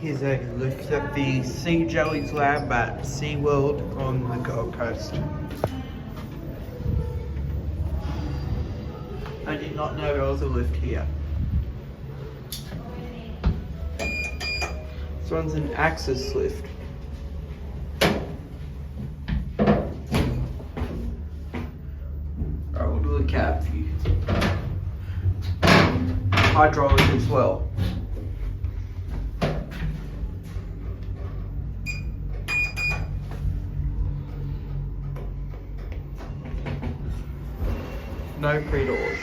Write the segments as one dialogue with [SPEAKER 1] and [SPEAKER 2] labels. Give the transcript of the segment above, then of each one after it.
[SPEAKER 1] Here's a lift at the Jellies lab at SeaWorld on the Gold Coast. I did not know there was a lift here. This one's an AxisLift. Alright, we'll do a cab view. Hydraulic as well. No pre-doors.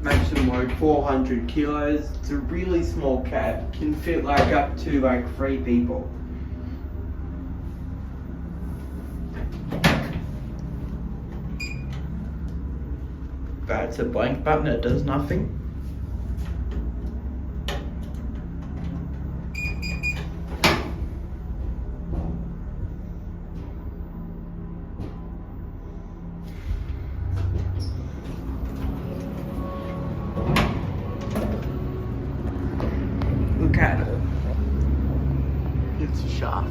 [SPEAKER 1] Maximum load 400 kilos. It's a really small cab. Can fit like up to like 3 people. That's a blank button, it does nothing. Look at it. It's a shaft.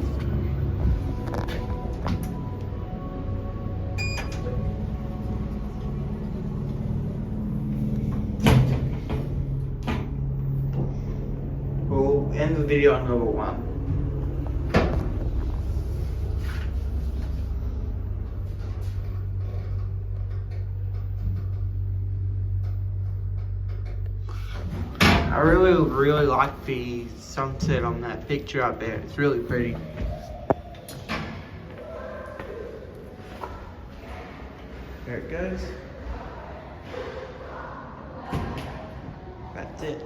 [SPEAKER 1] We'll end the video on number 1. I really like the sunset on that picture up there. It's really pretty. There it goes. That's it.